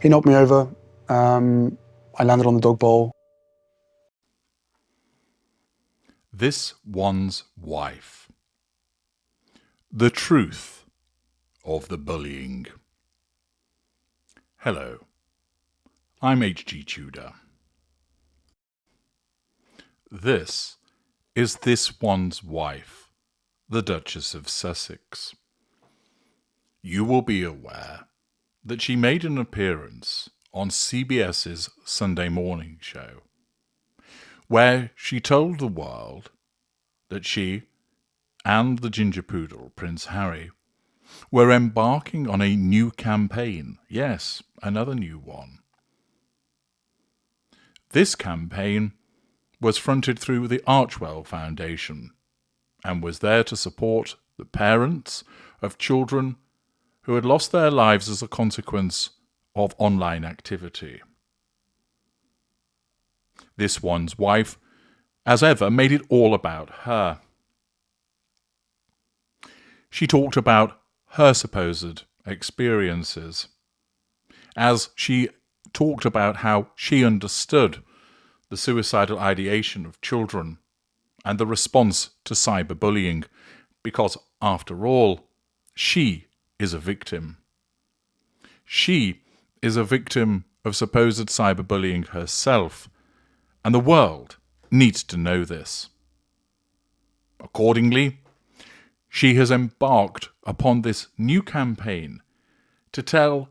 He knocked me over. I landed on the dog bowl. This one's wife. The truth of the bullying. Hello, I'm H.G. Tudor. This is this one's wife, the Duchess of Sussex. You will be aware that she made an appearance on CBS's Sunday morning show, where she told the world that she and the ginger poodle, Prince Harry, were embarking on a new campaign. Yes, another new one. This campaign was fronted through the Archwell Foundation and was there to support the parents of children who had lost their lives as a consequence of online activity. This one's wife, as ever, made it all about her. She talked about her supposed experiences, as she talked about how she understood the suicidal ideation of children and the response to cyberbullying, because, after all, she is a victim. She is a victim of supposed cyberbullying herself, and the world needs to know this. Accordingly, she has embarked upon this new campaign to tell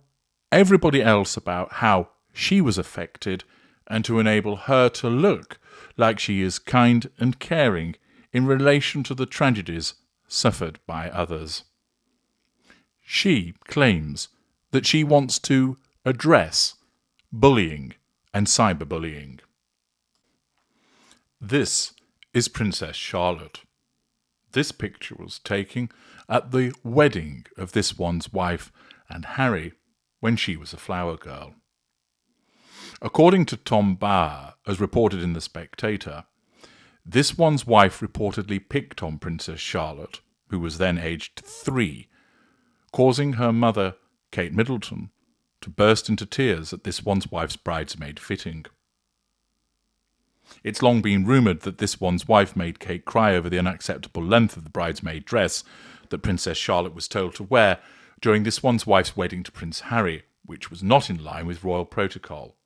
everybody else about how she was affected and to enable her to look like she is kind and caring in relation to the tragedies suffered by others. She claims that she wants to address bullying and cyberbullying. This is Princess Charlotte. This picture was taken at the wedding of this one's wife and Harry when she was a flower girl. According to Tom Bower, as reported in The Spectator, this one's wife reportedly picked on Princess Charlotte, who was then aged 3, causing her mother, Kate Middleton, to burst into tears at this one's wife's bridesmaid fitting. It's long been rumoured that this one's wife made Kate cry over the unacceptable length of the bridesmaid dress that Princess Charlotte was told to wear during this one's wife's wedding to Prince Harry, which was not in line with royal protocol.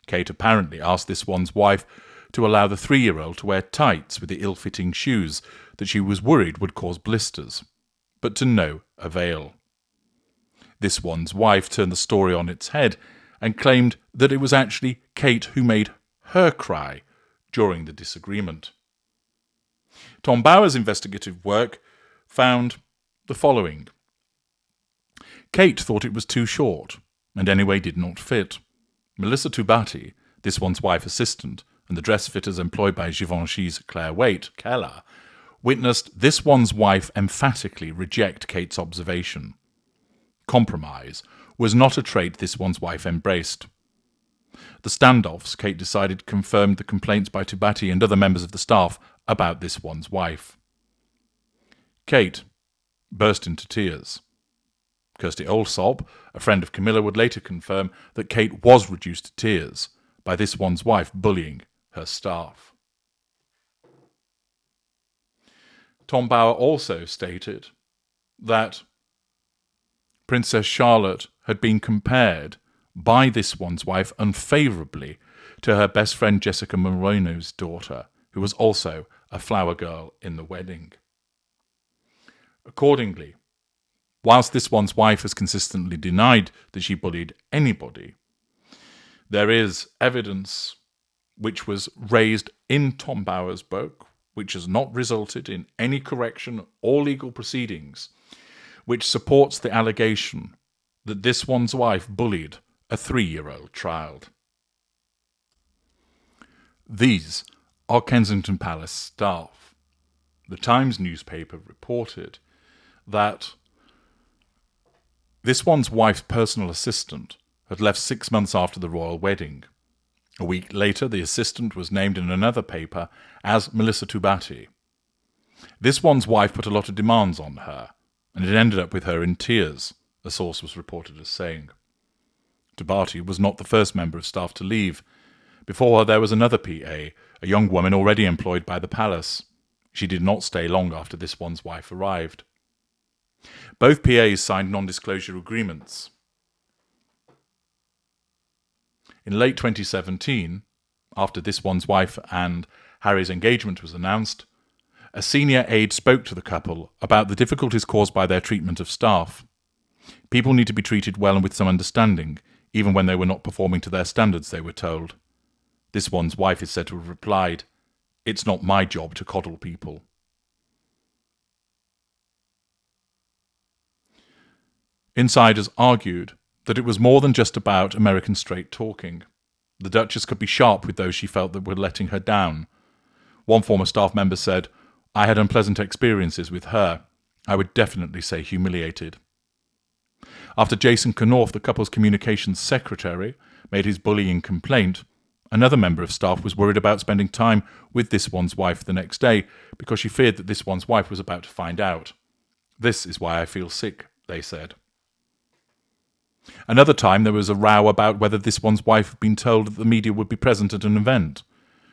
Kate apparently asked this one's wife to allow the 3-year-old to wear tights with the ill-fitting shoes that she was worried would cause blisters, but to no avail. This one's wife turned the story on its head and claimed that it was actually Kate who made her cry during the disagreement. Tom Bower's investigative work found the following. Kate thought it was too short, and anyway did not fit. Melissa Tubati, this one's wife assistant, and the dress fitters employed by Givenchy's Claire Waite, Keller, witnessed this one's wife emphatically reject Kate's observation. Compromise was not a trait this one's wife embraced. The standoffs, Kate decided, confirmed the complaints by Tubati and other members of the staff about this one's wife. Kate burst into tears. Kirsty Allsop, a friend of Camilla, would later confirm that Kate was reduced to tears by this one's wife bullying her staff. Tom Bower also stated that Princess Charlotte had been compared by this one's wife unfavourably to her best friend Jessica Moreno's daughter, who was also a flower girl in the wedding. Accordingly, whilst this one's wife has consistently denied that she bullied anybody, there is evidence which was raised in Tom Bower's book, which has not resulted in any correction or legal proceedings, which supports the allegation that this one's wife bullied a 3-year-old child. These are Kensington Palace staff. The Times newspaper reported that this one's wife's personal assistant had left 6 months after the royal wedding. A week later, the assistant was named in another paper as Melissa Tubati. This one's wife put a lot of demands on her, and it ended up with her in tears, a source was reported as saying. Tabati was not the first member of staff to leave. Before her there was another PA, a young woman already employed by the palace. She did not stay long after this one's wife arrived. Both PAs signed non-disclosure agreements. In late 2017, after this one's wife and Harry's engagement was announced, a senior aide spoke to the couple about the difficulties caused by their treatment of staff. People need to be treated well and with some understanding, even when they were not performing to their standards, they were told. This one's wife is said to have replied, "It's not my job to coddle people." Insiders argued that it was more than just about American straight talking. The Duchess could be sharp with those she felt that were letting her down. One former staff member said, "I had unpleasant experiences with her. I would definitely say humiliated." After Jason Knorf, the couple's communications secretary, made his bullying complaint, another member of staff was worried about spending time with this one's wife the next day because she feared that this one's wife was about to find out. "This is why I feel sick," they said. Another time there was a row about whether this one's wife had been told that the media would be present at an event.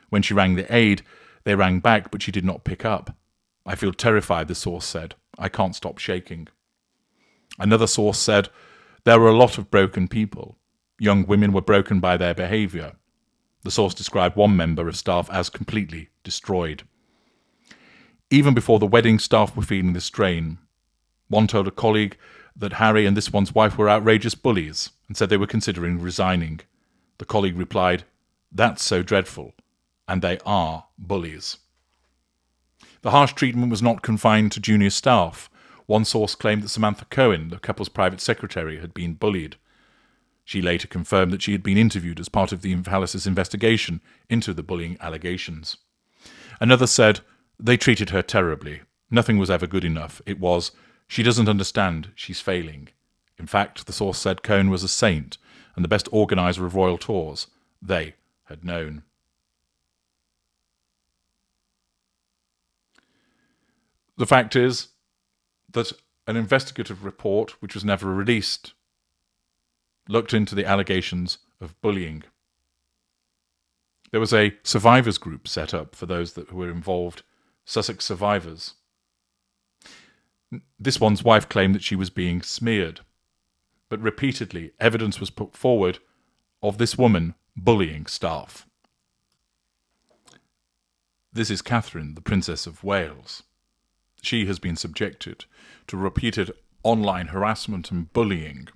When she rang the aide, they rang back, but she did not pick up. "I feel terrified," the source said. "I can't stop shaking." Another source said, "There were a lot of broken people. Young women were broken by their behaviour." The source described one member of staff as completely destroyed. Even before the wedding, staff were feeling the strain. One told a colleague that Harry and this one's wife were outrageous bullies and said they were considering resigning. The colleague replied, "That's so dreadful, and they are bullies." The harsh treatment was not confined to junior staff. One source claimed that Samantha Cohen, the couple's private secretary, had been bullied. She later confirmed that she had been interviewed as part of the palace's investigation into the bullying allegations. Another said, "They treated her terribly. Nothing was ever good enough. It was, 'She doesn't understand, she's failing.' In fact, the source said Cohen was a saint and the best organiser of royal tours. They had known." The fact is that an investigative report, which was never released, looked into the allegations of bullying. There was a survivors group set up for those who were involved, Sussex Survivors. This one's wife claimed that she was being smeared, but repeatedly evidence was put forward of this woman bullying staff. This is Catherine, the Princess of Wales. She has been subjected to repeated online harassment and bullying.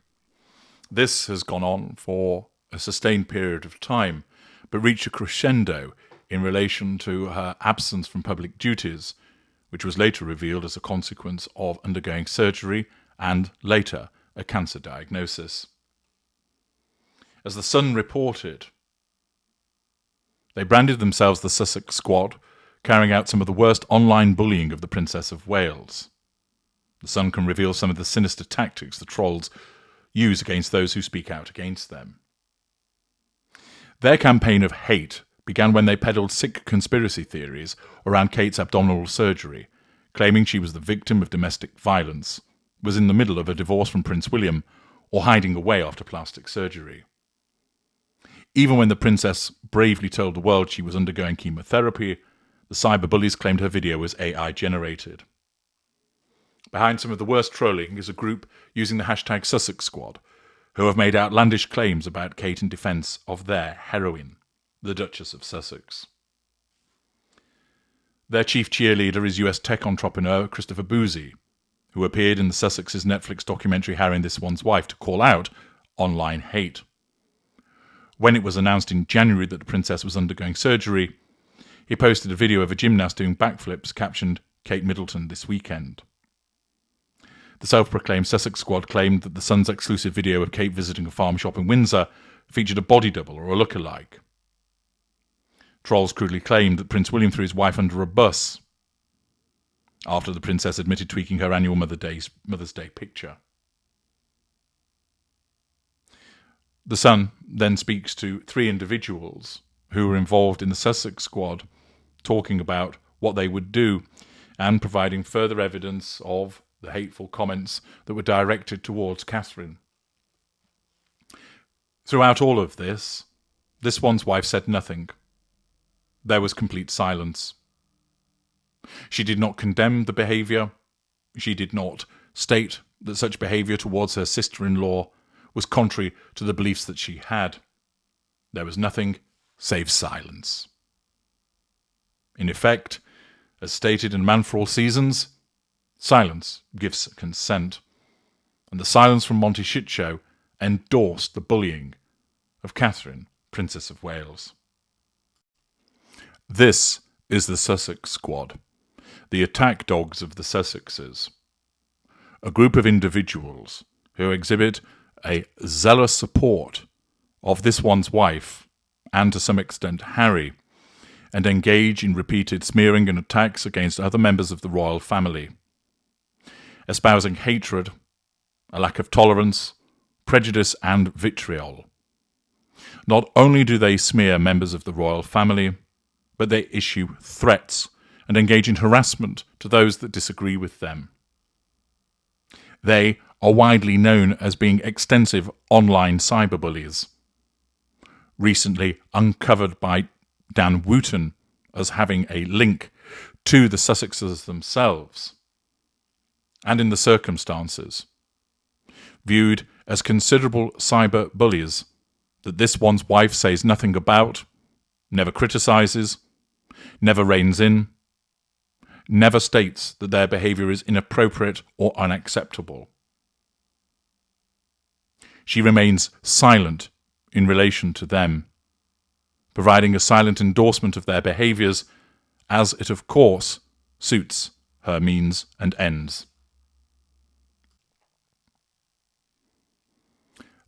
This has gone on for a sustained period of time, but reached a crescendo in relation to her absence from public duties, which was later revealed as a consequence of undergoing surgery and, later, a cancer diagnosis. As The Sun reported, they branded themselves the Sussex Squad, carrying out some of the worst online bullying of the Princess of Wales. The Sun can reveal some of the sinister tactics the trolls use against those who speak out against them. Their campaign of hate began when they peddled sick conspiracy theories around Kate's abdominal surgery, claiming she was the victim of domestic violence, was in the middle of a divorce from Prince William, or hiding away after plastic surgery. Even when the princess bravely told the world she was undergoing chemotherapy, the cyberbullies claimed her video was AI generated. Behind some of the worst trolling is a group using the hashtag Sussex Squad, who have made outlandish claims about Kate in defence of their heroine, the Duchess of Sussex. Their chief cheerleader is US tech entrepreneur Christopher Boozy, who appeared in the Sussex's Netflix documentary Harry and This One's Wife to call out online hate. When it was announced in January that the princess was undergoing surgery, he posted a video of a gymnast doing backflips captioned "Kate Middleton this weekend." The self-proclaimed Sussex Squad claimed that the Sun's exclusive video of Kate visiting a farm shop in Windsor featured a body double or a look-alike. Trolls crudely claimed that Prince William threw his wife under a bus after the princess admitted tweaking her annual Mother's Day picture. The Sun then speaks to 3 individuals who were involved in the Sussex Squad, talking about what they would do and providing further evidence of the hateful comments that were directed towards Catherine. Throughout all of this one's wife said nothing. There was complete silence. She did not condemn the behaviour. She did not state that such behaviour towards her sister-in-law was contrary to the beliefs that she had. There was nothing save silence. In effect, as stated in Man for All Seasons, silence gives consent, and the silence from Monty Shitshow endorsed the bullying of Catherine, Princess of Wales. This is the Sussex Squad, the attack dogs of the Sussexes, a group of individuals who exhibit a zealous support of this one's wife, and to some extent Harry, and engage in repeated smearing and attacks against other members of the royal family, espousing hatred, a lack of tolerance, prejudice and vitriol. Not only do they smear members of the royal family, but they issue threats and engage in harassment to those that disagree with them. They are widely known as being extensive online cyberbullies, recently uncovered by Dan Wooten as having a link to the Sussexes themselves, and in the circumstances, viewed as considerable cyber bullies that this one's wife says nothing about, never criticises, never reins in, never states that their behaviour is inappropriate or unacceptable. She remains silent in relation to them, providing a silent endorsement of their behaviours, as it of course suits her means and ends.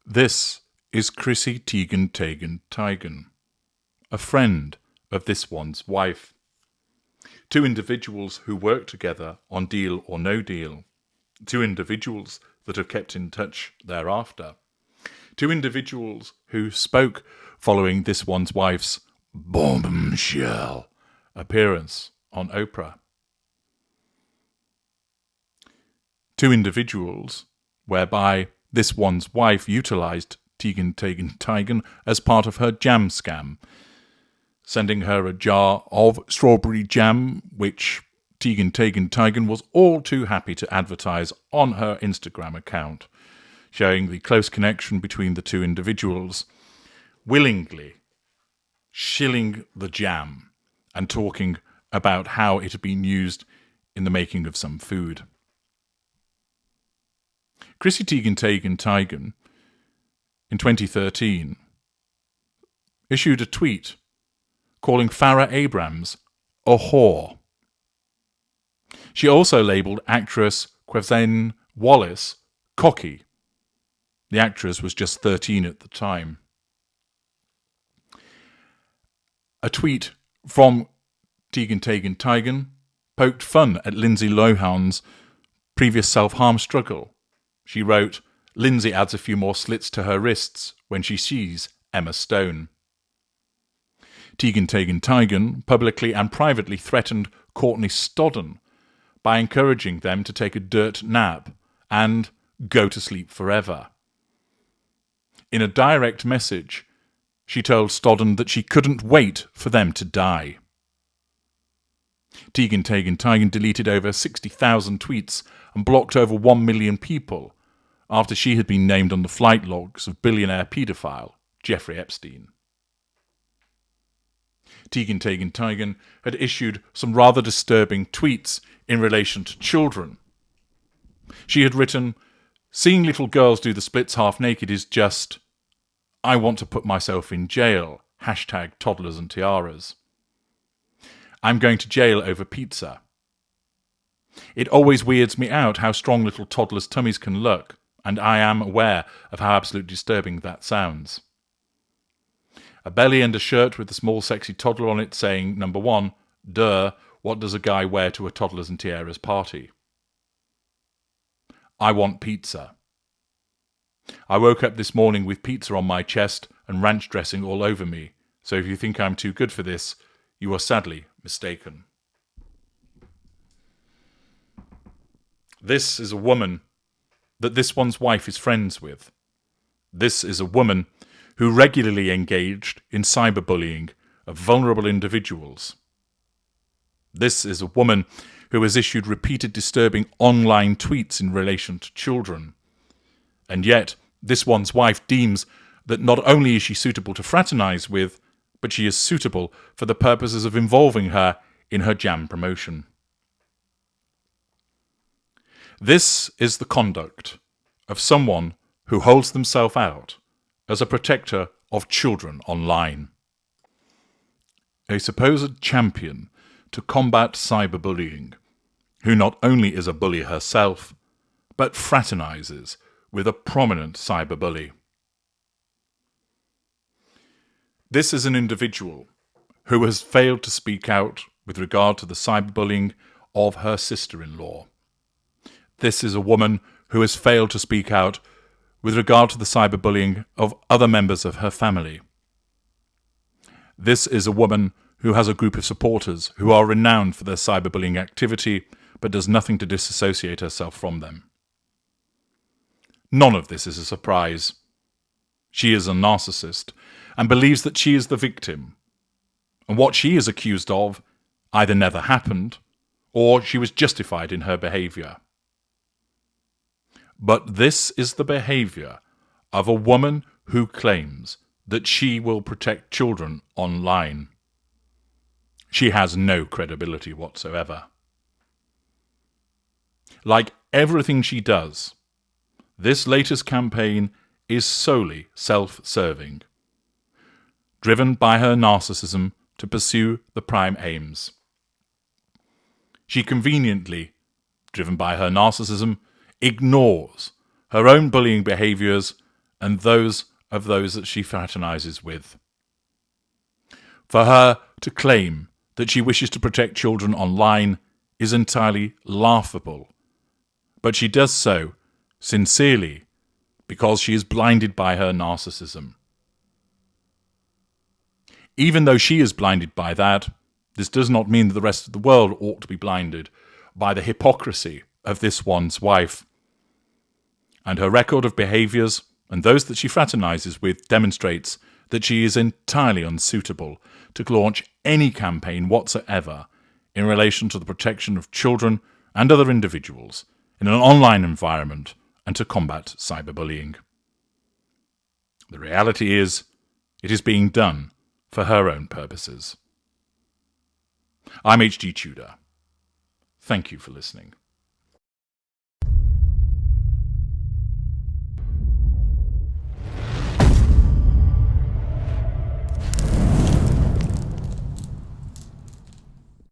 This is Chrissy Teigen, a friend of this one's wife. Two individuals who work together on Deal or No Deal. Two individuals that have kept in touch thereafter. Two individuals who spoke following this one's wife's bombshell appearance on Oprah. Two individuals whereby this one's wife utilised Teigen as part of her jam scam, sending her a jar of strawberry jam, which Teigen was all too happy to advertise on her Instagram account, showing the close connection between the two individuals, willingly shilling the jam and talking about how it had been used in the making of some food. Chrissy Teigen in 2013 issued a tweet calling Farrah Abrams a whore. She also labelled actress Quevene Wallace cocky. The actress was just 13 at the time. A tweet from Teigen poked fun at Lindsay Lohan's previous self-harm struggle. She wrote, "Lindsay adds a few more slits to her wrists when she sees Emma Stone." Teigen publicly and privately threatened Courtney Stodden by encouraging them to take a dirt nap and go to sleep forever. In a direct message, she told Stodden that she couldn't wait for them to die. Teigen deleted over 60,000 tweets and blocked over 1 million people after she had been named on the flight logs of billionaire paedophile Jeffrey Epstein. Teigen had issued some rather disturbing tweets in relation to children. She had written, "Seeing little girls do the splits half naked is just, I want to put myself in jail, #toddlers and tiaras. I'm going to jail over pizza. It always weirds me out how strong little toddlers' tummies can look, and I am aware of how absolutely disturbing that sounds. A belly and a shirt with a small sexy toddler on it saying, number one, duh, what does a guy wear to a toddlers and tiaras party? I want pizza. I woke up this morning with pizza on my chest and ranch dressing all over me, so if you think I'm too good for this, you are sadly mistaken." This is a woman that this one's wife is friends with. This is a woman who regularly engaged in cyberbullying of vulnerable individuals. This is a woman who has issued repeated disturbing online tweets in relation to children. And yet, this one's wife deems that not only is she suitable to fraternize with, but she is suitable for the purposes of involving her in her jam promotion. This is the conduct of someone who holds themselves out as a protector of children online. A supposed champion to combat cyberbullying, who not only is a bully herself, but fraternizes with a prominent cyberbully. This is an individual who has failed to speak out with regard to the cyberbullying of her sister-in-law. This is a woman who has failed to speak out with regard to the cyberbullying of other members of her family. This is a woman who has a group of supporters who are renowned for their cyberbullying activity, but does nothing to disassociate herself from them. None of this is a surprise. She is a narcissist and believes that she is the victim, and what she is accused of either never happened or she was justified in her behaviour. But this is the behaviour of a woman who claims that she will protect children online. She has no credibility whatsoever. Like everything she does, this latest campaign is solely self-serving, driven by her narcissism to pursue the prime aims. She conveniently, driven by her narcissism, ignores her own bullying behaviours and those of those that she fraternizes with. For her to claim that she wishes to protect children online is entirely laughable, but she does so sincerely because she is blinded by her narcissism. Even though she is blinded by that, this does not mean that the rest of the world ought to be blinded by the hypocrisy of this one's wife. And her record of behaviours and those that she fraternizes with demonstrates that she is entirely unsuitable to launch any campaign whatsoever in relation to the protection of children and other individuals in an online environment and to combat cyberbullying. The reality is, it is being done for her own purposes. I'm H.G. Tudor. Thank you for listening.